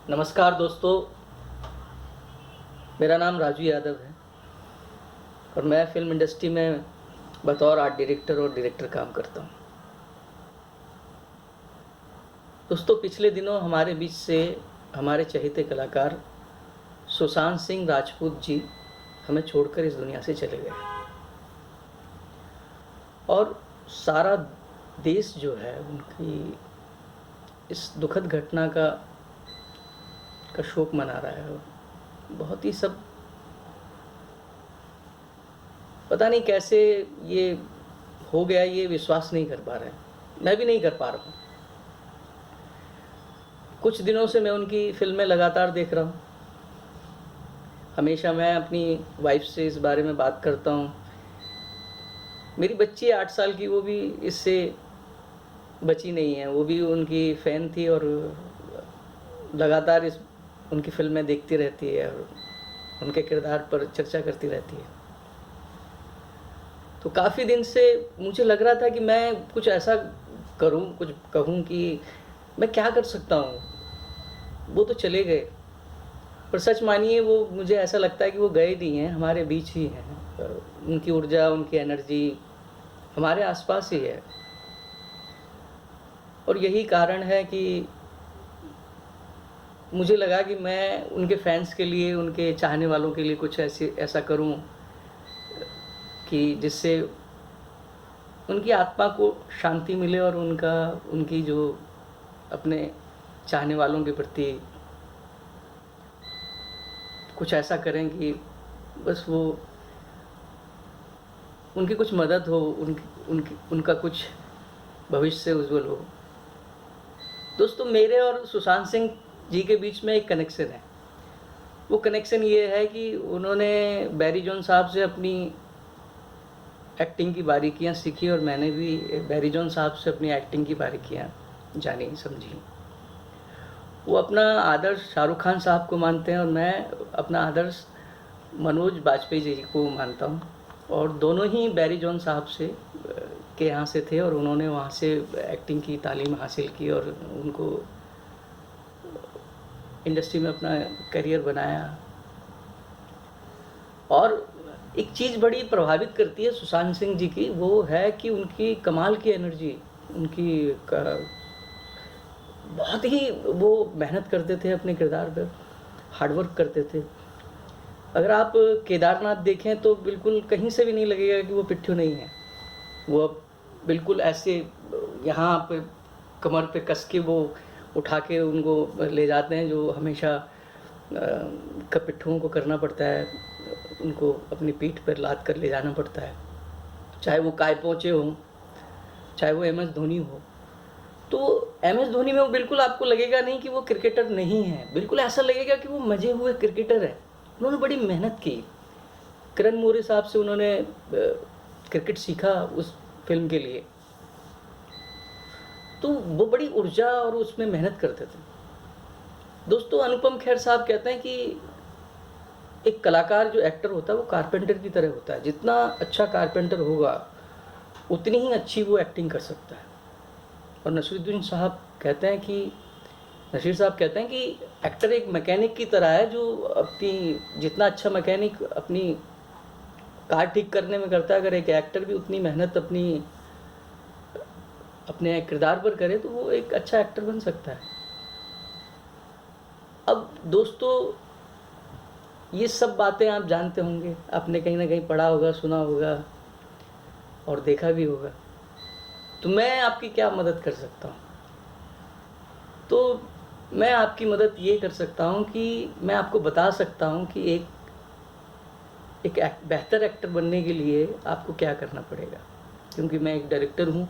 नमस्कार दोस्तों, मेरा नाम राजू यादव है और मैं फ़िल्म इंडस्ट्री में बतौर आर्ट डायरेक्टर और डायरेक्टर काम करता हूँ। दोस्तों, पिछले दिनों हमारे बीच से हमारे चहेते कलाकार सुशांत सिंह राजपूत जी हमें छोड़कर इस दुनिया से चले गए और सारा देश जो है उनकी इस दुखद घटना का शोक मना रहा है। बहुत ही सब पता नहीं कैसे ये हो गया, ये विश्वास नहीं कर पा रहे हैं। मैं भी नहीं कर पा रहा हूँ। कुछ दिनों से मैं उनकी फ़िल्में लगातार देख रहा हूँ। हमेशा मैं अपनी वाइफ से इस बारे में बात करता हूँ। मेरी बच्ची 8 साल की, वो भी इससे बची नहीं है। वो भी उनकी फ़ैन थी और लगातार उनकी फ़िल्में देखती रहती है और उनके किरदार पर चर्चा करती रहती है। तो काफ़ी दिन से मुझे लग रहा था कि मैं कुछ ऐसा करूं, कुछ कहूं कि मैं क्या कर सकता हूं। वो तो चले गए, पर सच मानिए वो मुझे ऐसा लगता है कि वो गए नहीं हैं, हमारे बीच ही हैं। उनकी ऊर्जा, उनकी एनर्जी हमारे आसपास ही है और यही कारण है कि मुझे लगा कि मैं उनके फैंस के लिए, उनके चाहने वालों के लिए कुछ ऐसा करूं कि जिससे उनकी आत्मा को शांति मिले और उनकी जो अपने चाहने वालों के प्रति कुछ ऐसा करें कि बस वो उनकी कुछ मदद हो, उनका कुछ भविष्य उज्जवल हो। दोस्तों, मेरे और सुशांत सिंह जी के बीच में एक कनेक्शन है। वो कनेक्शन ये है कि उन्होंने बैरी जॉन साहब से अपनी एक्टिंग की बारीकियां सीखी और मैंने भी बैरी जॉन साहब से अपनी एक्टिंग की बारीकियां जानी समझी। वो अपना आदर्श शाहरुख खान साहब को मानते हैं और मैं अपना आदर्श मनोज बाजपेयी जी को मानता हूँ। और दोनों ही बैरी जॉन साहब के यहाँ से थे और उन्होंने वहाँ से एक्टिंग की तालीम हासिल की और उनको इंडस्ट्री में अपना करियर बनाया। और एक चीज़ बड़ी प्रभावित करती है सुशांत सिंह जी की, वो है कि उनकी कमाल की एनर्जी, बहुत ही वो मेहनत करते थे अपने किरदार पर, हार्डवर्क करते थे। अगर आप केदारनाथ देखें तो बिल्कुल कहीं से भी नहीं लगेगा कि वो पिट्ठू नहीं है। वो बिल्कुल ऐसे यहाँ पे कमर पे कस के वो उठा के उनको ले जाते हैं, जो हमेशा पिट्ठुओं को करना पड़ता है। उनको अपनी पीठ पर लाद कर ले जाना पड़ता है, चाहे वो काय पोचे हों, चाहे वो MS धोनी हो। तो MS धोनी में वो बिल्कुल आपको लगेगा नहीं कि वो क्रिकेटर नहीं है, बिल्कुल ऐसा लगेगा कि वो मजे हुए क्रिकेटर है। उन्होंने बड़ी मेहनत की। करण मोरे साहब से उन्होंने क्रिकेट सीखा उस फिल्म के लिए। तो वो बड़ी ऊर्जा और उसमें मेहनत करते थे। दोस्तों, अनुपम खेर साहब कहते हैं कि एक कलाकार जो एक्टर होता है वो कारपेंटर की तरह होता है। जितना अच्छा कारपेंटर होगा उतनी ही अच्छी वो एक्टिंग कर सकता है। और नसीर साहब कहते हैं कि एक्टर एक मैकेनिक की तरह है, जो अपनी जितना अच्छा मैकेनिक अपनी कार ठीक करने में करता है, अगर एक एक्टर भी उतनी मेहनत अपने किरदार पर करे तो वो एक अच्छा एक्टर बन सकता है। अब दोस्तों, ये सब बातें आप जानते होंगे, आपने कहीं ना कहीं पढ़ा होगा, सुना होगा और देखा भी होगा। तो मैं आपकी क्या मदद कर सकता हूँ? तो मैं आपकी मदद ये कर सकता हूँ कि मैं आपको बता सकता हूँ कि एक बेहतर एक्टर बनने के लिए आपको क्या करना पड़ेगा। क्योंकि मैं एक डायरेक्टर हूँ,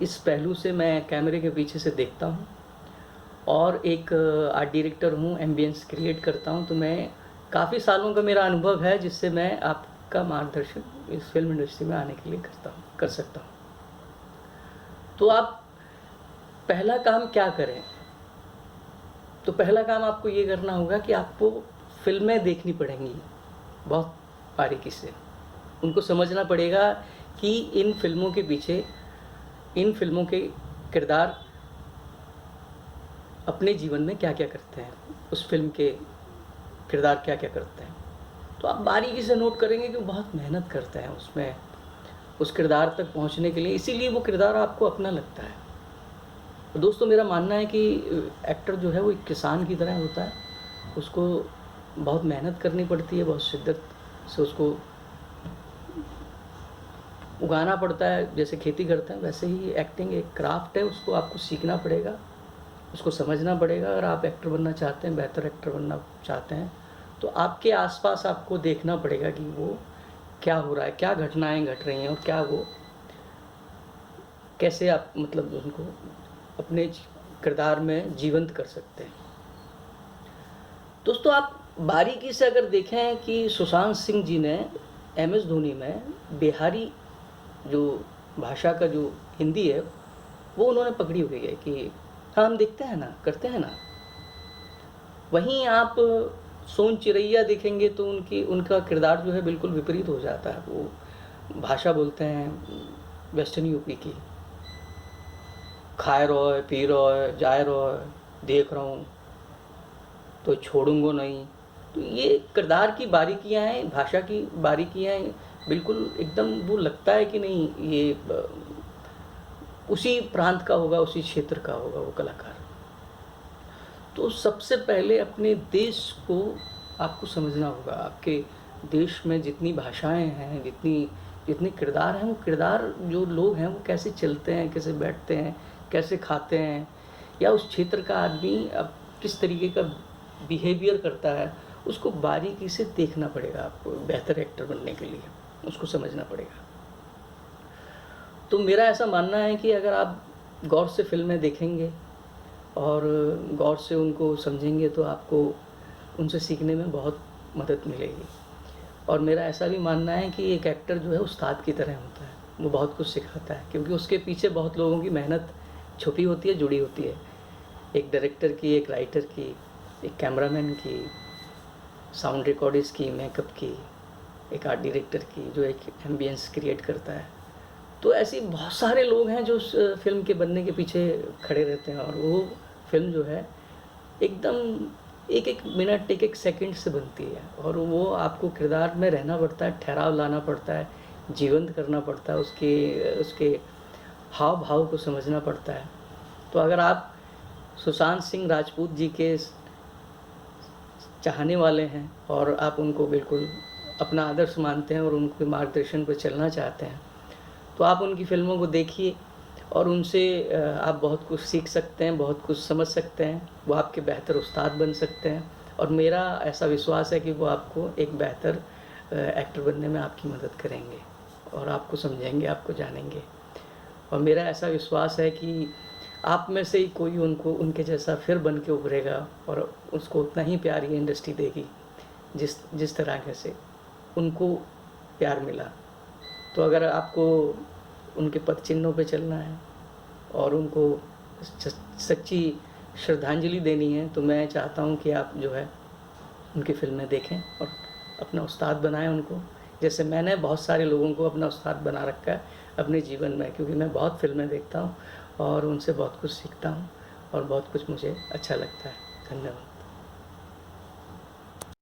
इस पहलू से मैं कैमरे के पीछे से देखता हूँ और एक आर्ट डायरेक्टर हूँ, एम्बियंस क्रिएट करता हूँ। तो मैं काफ़ी सालों का मेरा अनुभव है, जिससे मैं आपका मार्गदर्शन इस फिल्म इंडस्ट्री में आने के लिए कर सकता हूँ। तो आप पहला काम क्या करें? तो पहला काम आपको ये करना होगा कि आपको फिल्में देखनी पड़ेंगी बहुत बारीकी से। उनको समझना पड़ेगा कि इन फिल्मों के पीछे, इन फिल्मों के किरदार अपने जीवन में क्या क्या करते हैं, उस फिल्म के किरदार क्या क्या करते हैं, तो आप बारीकी से नोट करेंगे कि वो बहुत मेहनत करते हैं उसमें, उस किरदार तक पहुंचने के लिए, इसीलिए वो किरदार आपको अपना लगता है। तो दोस्तों मेरा मानना है कि एक्टर जो है वो एक किसान की तरह होता है, उसको बहुत मेहनत करनी पड़ती है, बहुत शिद्दत से उसको उगाना पड़ता है, जैसे खेती करते हैं वैसे ही एक्टिंग एक क्राफ्ट है, उसको आपको सीखना पड़ेगा, उसको समझना पड़ेगा। अगर आप एक्टर बनना चाहते हैं, बेहतर एक्टर बनना चाहते हैं, तो आपके आसपास आपको देखना पड़ेगा कि वो क्या हो रहा है, क्या घटनाएं घट रही हैं और क्या वो कैसे आप मतलब उनको अपने किरदार में जीवंत कर सकते हैं। दोस्तों आप बारीकी से अगर देखें कि सुशांत सिंह जी ने MS धोनी में बिहारी जो भाषा का जो हिंदी है वो उन्होंने पकड़ी हुई है कि हाँ हम देखते हैं ना, करते हैं ना। वहीं आप सोन चिरैया देखेंगे तो उनका किरदार जो है बिल्कुल विपरीत हो जाता है। वो भाषा बोलते हैं वेस्टर्न यूपी की, खाए रहो पी रहो जाए रहो देख रहा हूँ तो छोड़ूंगा नहीं। तो ये किरदार की बारीकियाँ हैं, भाषा की बारीकियाँ हैं, बिल्कुल एकदम वो लगता है कि नहीं ये उसी प्रांत का होगा, उसी क्षेत्र का होगा वो कलाकार। तो सबसे पहले अपने देश को आपको समझना होगा। आपके देश में जितनी भाषाएं हैं, जितने किरदार हैं, वो किरदार जो लोग हैं वो कैसे चलते हैं, कैसे बैठते हैं, कैसे खाते हैं, या उस क्षेत्र का आदमी अब किस तरीके का बिहेवियर करता है, उसको बारीकी से देखना पड़ेगा। आपको बेहतर एक्टर बनने के लिए उसको समझना पड़ेगा। तो मेरा ऐसा मानना है कि अगर आप गौर से फिल्में देखेंगे और गौर से उनको समझेंगे तो आपको उनसे सीखने में बहुत मदद मिलेगी। और मेरा ऐसा भी मानना है कि एक एक्टर जो है उस्ताद की तरह होता है, वो बहुत कुछ सिखाता है, क्योंकि उसके पीछे बहुत लोगों की मेहनत छुपी होती है, जुड़ी होती है। एक डायरेक्टर की, एक राइटर की, एक कैमरामैन की, साउंड रिकॉर्डिस्ट की, मेकअप की, एक आर्ट डायरेक्टर की जो एक एम्बियंस क्रिएट करता है। तो ऐसे बहुत सारे लोग हैं जो उस फिल्म के बनने के पीछे खड़े रहते हैं, और वो फिल्म जो है एकदम एक एक मिनट, एक एक सेकंड से बनती है, और वो आपको किरदार में रहना पड़ता है, ठहराव लाना पड़ता है, जीवंत करना पड़ता है, उसके हाव भाव को समझना पड़ता है। तो अगर आप सुशांत सिंह राजपूत जी के चाहने वाले हैं और आप उनको बिल्कुल अपना आदर्श मानते हैं और उनके मार्गदर्शन पर चलना चाहते हैं, तो आप उनकी फ़िल्मों को देखिए और उनसे आप बहुत कुछ सीख सकते हैं, बहुत कुछ समझ सकते हैं। वो आपके बेहतर उस्ताद बन सकते हैं, और मेरा ऐसा विश्वास है कि वो आपको एक बेहतर एक्टर बनने में आपकी मदद करेंगे और आपको समझेंगे, आपको जानेंगे। और मेरा ऐसा विश्वास है कि आप में से ही कोई उनके जैसा फिर बन के उभरेगा और उसको उतना ही प्यार ये इंडस्ट्री देगी जिस तरह से उनको प्यार मिला। तो अगर आपको उनके पद चिन्हों पे चलना है और उनको सच्ची श्रद्धांजलि देनी है, तो मैं चाहता हूँ कि आप जो है उनकी फ़िल्में देखें और अपना उस्ताद बनाएं उनको, जैसे मैंने बहुत सारे लोगों को अपना उस्ताद बना रखा है अपने जीवन में, क्योंकि मैं बहुत फ़िल्में देखता हूँ और उनसे बहुत कुछ सीखता हूँ और बहुत कुछ मुझे अच्छा लगता है। धन्यवाद।